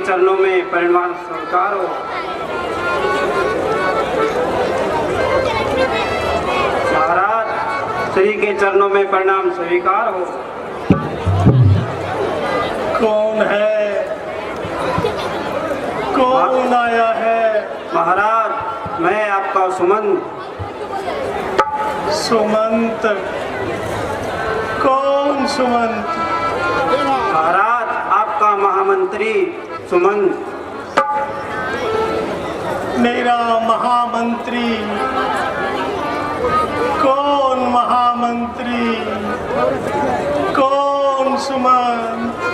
चरणों में परिणाम स्वीकार हो। महाराज, श्री के चरणों में प्रणाम स्वीकार हो। कौन है? कौन आया है? महाराज, मैं आपका सुमंत। सुमंत? कौन सुमंत? महाराज, आपका महामंत्री सुमंत। मेरा महामंत्री? कौन महामंत्री? कौन सुमंत?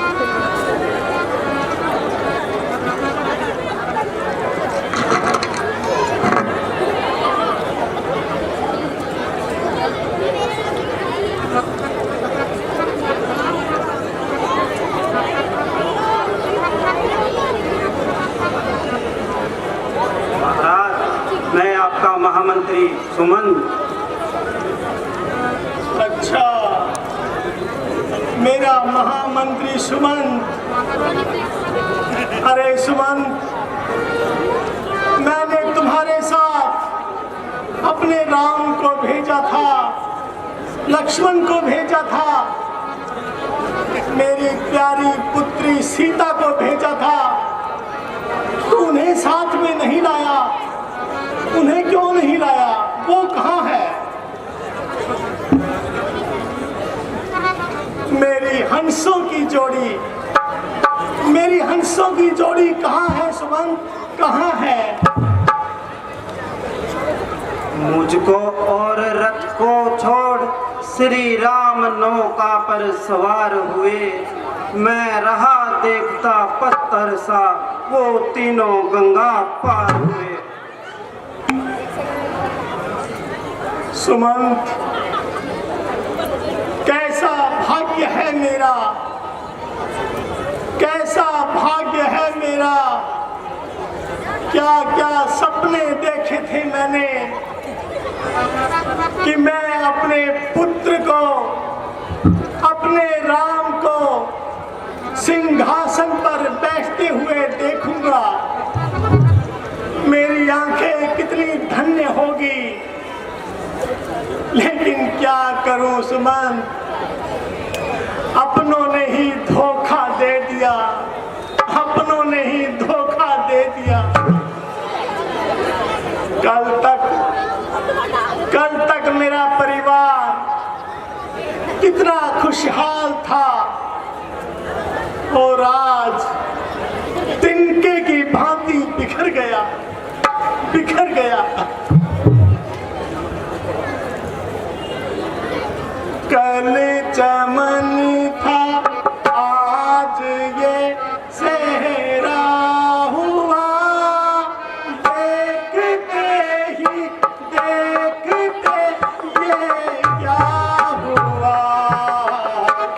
महामंत्री सुमंत। अच्छा, मेरा महामंत्री सुमंत। अरे सुमंत, मैंने तुम्हारे साथ अपने राम को भेजा था, लक्ष्मण को भेजा था, मेरी प्यारी पुत्री सीता को भेजा था। तू उन्हें साथ में नहीं लाया। उन्हें क्यों नहीं लाया? वो कहाँ है? मेरी हंसों की जोड़ी, मेरी हंसों की जोड़ी कहाँ है सुमंत? कहाँ है? मुझको और रथ को छोड़ श्री राम नौका पर सवार हुए। मैं रहा देखता पत्थर सा, वो तीनों गंगा पार हुए। सुमंत, कैसा भाग्य है मेरा, कैसा भाग्य है मेरा। क्या क्या सपने देखे थे मैंने कि मैं अपने पुत्र को, अपने राम को सिंहासन पर बैठते हुए देखूंगा। मेरी आंखें कितनी धन्य होगी। लेकिन क्या करूं सुमंत, अपनों ने ही धोखा दे दिया, अपनों ने ही धोखा दे दिया। कल तक मेरा परिवार कितना खुशहाल था और आज तिनके की भांति बिखर गया, बिखर गया। कल चमन था, आज ये सेहरा हुआ। देखते ही देखते ये क्या हुआ।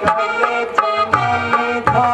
कल चमन था।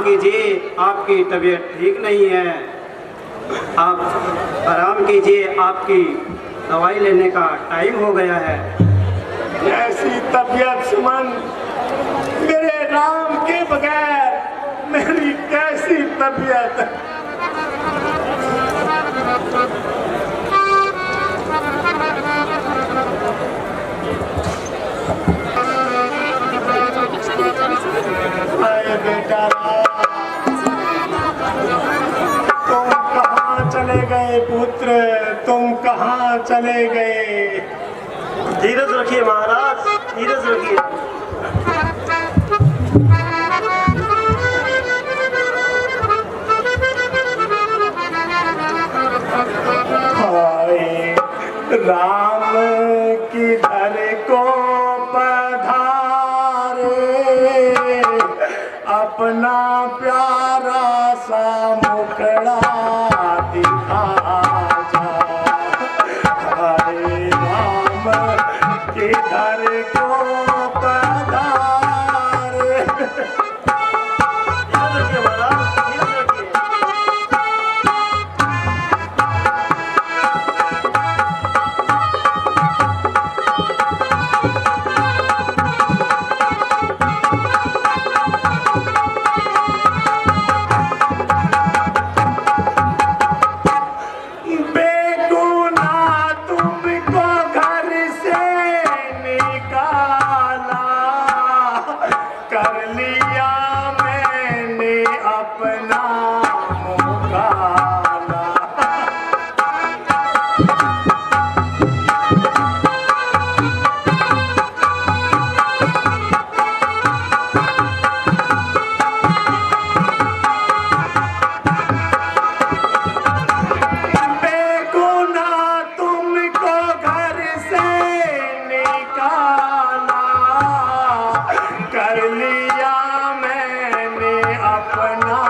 कीजिए, आपकी तबीयत ठीक नहीं है। आप आराम कीजिए, आपकी दवाई लेने का टाइम हो गया है। ऐसी तबीयत सुमन, मेरे राम के बगैर मेरी कैसी तबीयत। अरे बेटा तुम कहाँ चले गए पुत्र, तुम कहाँ चले गए? धीरज रखिए महाराज, धीरज रखिए। हाय राम किधर को पधारे, अपना प्यारा सा मुखड़ा दिखा जा। हाय राम किधर को पधारे। धीरज रखिए महाराज, धीरज रखिए। बेगुनाह तुमको घर से निकाला, कर लिया मैंने अपना मुकाला। बेगुनाह तुमको घर से निकाला, कर लिया मैंने अपना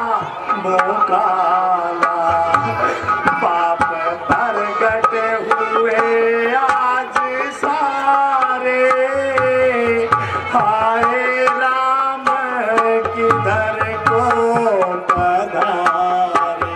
मुकाला। पाप प्रगट हुए आज सारे, हाय राम किधर को पधारे।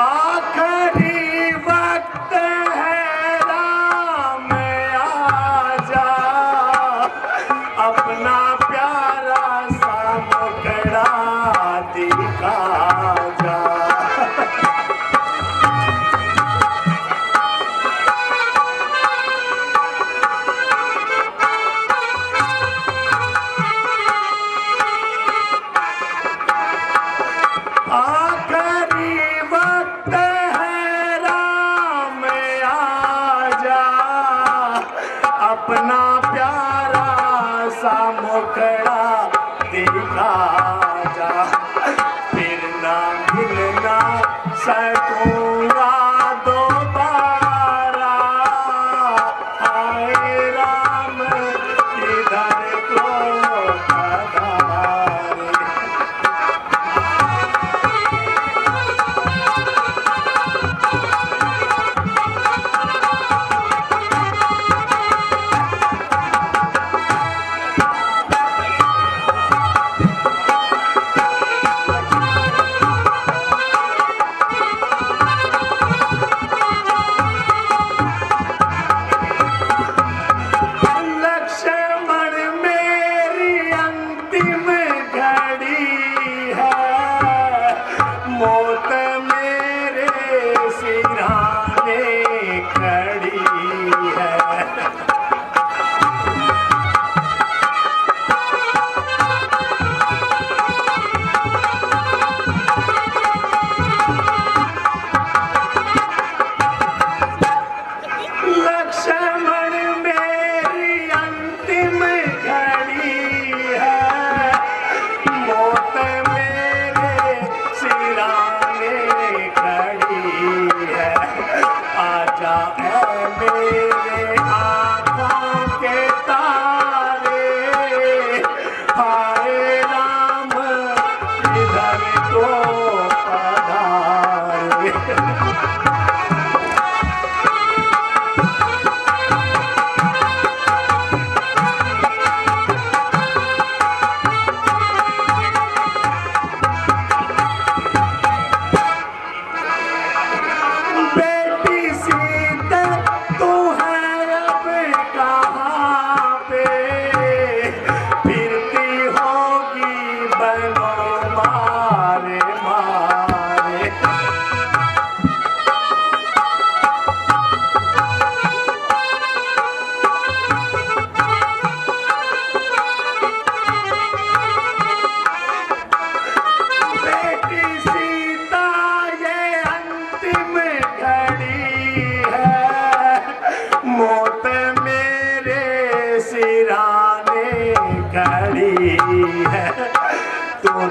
आखिरी वक्त है राम आजा, अपना प्यारा सा मुखड़ा दिखा जा। आखिरी वक्त है राम आजा, अपना प्यारा सा मुखड़ा दिखा जा। फिर ना मिलना सकूंगा दोबारा, हाय राम किधर को पधारे। लक्ष्मण मेरी अंतिम घड़ी है, मौत मेरे सिरहाने खड़ी है। लक्ष्मण मेरी अंतिम घड़ी है, मौत मेरे सिराने खड़ी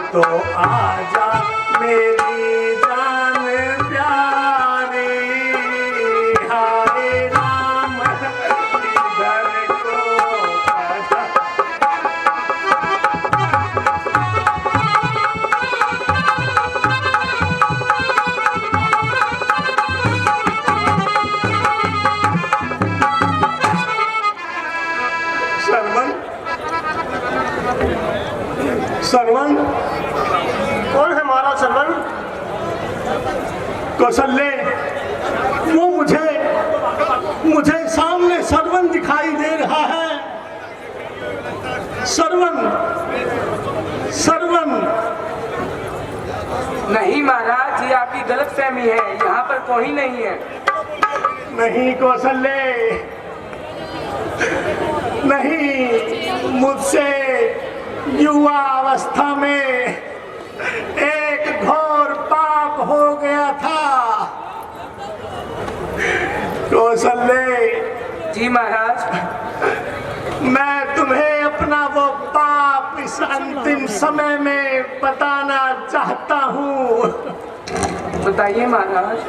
तो आजा मेरी जान प्यारी, हाय राम इधर को आजा। सरवन कौन है महाराज सरवन? कौशल्य, वो मुझे सामने सरवन दिखाई दे रहा है। सरवन नहीं महाराज, ये आपकी गलतफहमी है, यहाँ पर कोई नहीं है। नहीं कौशल्य, नहीं, मुझसे युवा अवस्था में एक घोर पाप हो गया था। कौशल्य जी महाराज। मैं तुम्हें अपना वो पाप इस अंतिम समय में बताना चाहता हूँ। बताइए महाराज।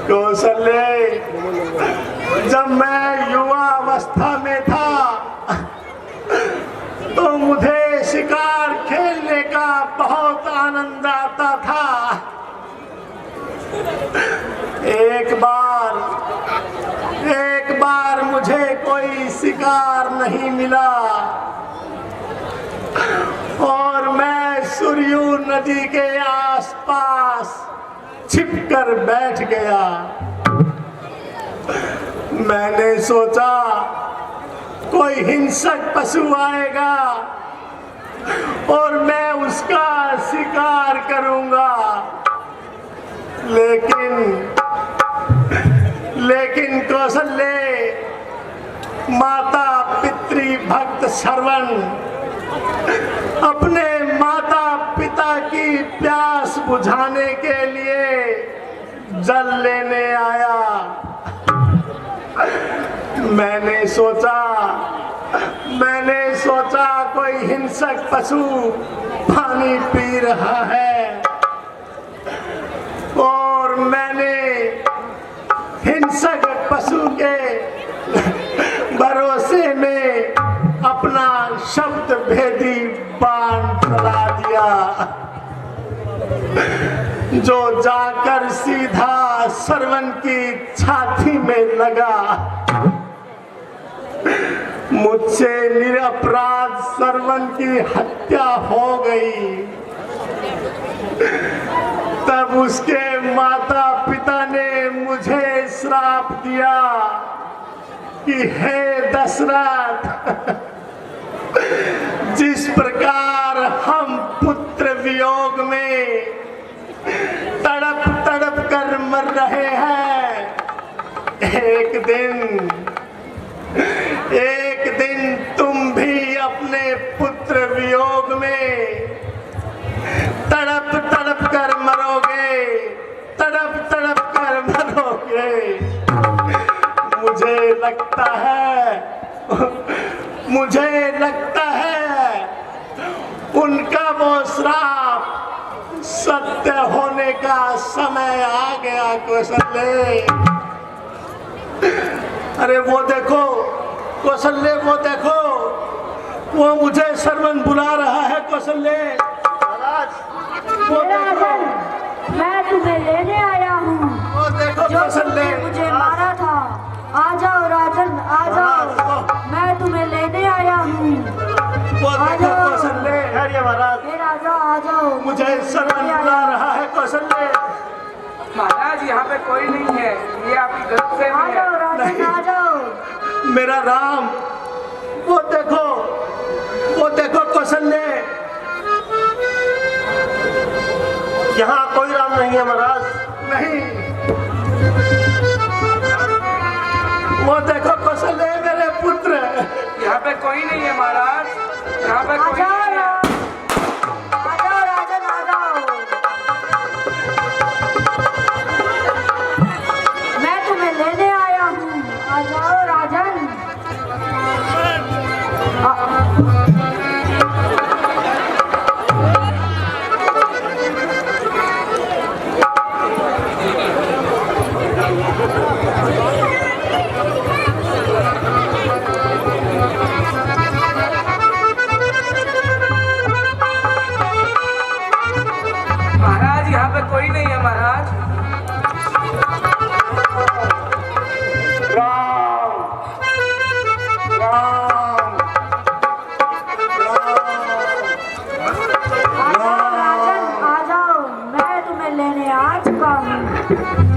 कौशल्य, जब मैं युवा अवस्था में था तो मुझे शिकार खेलने का बहुत आनंद आता था। एक बार मुझे कोई शिकार नहीं मिला और मैं सरयू नदी के आसपास छिपकर बैठ गया। मैंने सोचा कोई हिंसक पशु आएगा और मैं उसका शिकार करूंगा, लेकिन कौशल्य, माता पितृ भक्त श्रवण अपने माता पिता की प्यास बुझाने के लिए जल लेने आया। मैंने सोचा कोई हिंसक पशु पानी पी रहा है और मैंने हिंसक पशु के भरोसे में अपना शब्द भेदी बाण चला दिया, जो जाकर सीधा श्रवण की छाती में लगा। मुझसे निरपराध श्रवण की हत्या हो गई। तब उसके माता पिता ने मुझे श्राप दिया कि हे दशरथ, जिस प्रकार हम पुत्र वियोग में तड़प तड़प कर मर रहे हैं, एक दिन तुम भी अपने पुत्र वियोग में तड़प तड़प कर मरोगे, तड़प तड़प कर मरोगे। मुझे लगता है उनका वो श्राप सत्य होने का समय आ गया। कौशल्य, अरे वो देखो कौशल्य, वो देखो, वो मुझे श्रवण बुला रहा है। कौशल्य, महाराज, वो देखो। मुझे शरण बुला रहा है कौशल्य। महाराज यहाँ पे कोई नहीं है, ये आपकी गलतफहमी है। नहीं, मेरा राम, वो देखो कौशल्य। यहाँ कोई राम नहीं है महाराज। नहीं, वो देखो कौशल्य मेरे पुत्र। यहाँ पे कोई नहीं है महाराज, यहाँ पे कोई नहीं है। मैं तुम्हें लेने आया हूँ, आ जाओ राजन। महाराज यहाँ पे कोई नहीं है महाराज। राम, राम, आ जाओ राजन, आ जाओ, मैं तुम्हें लेने आ चुका हूँ।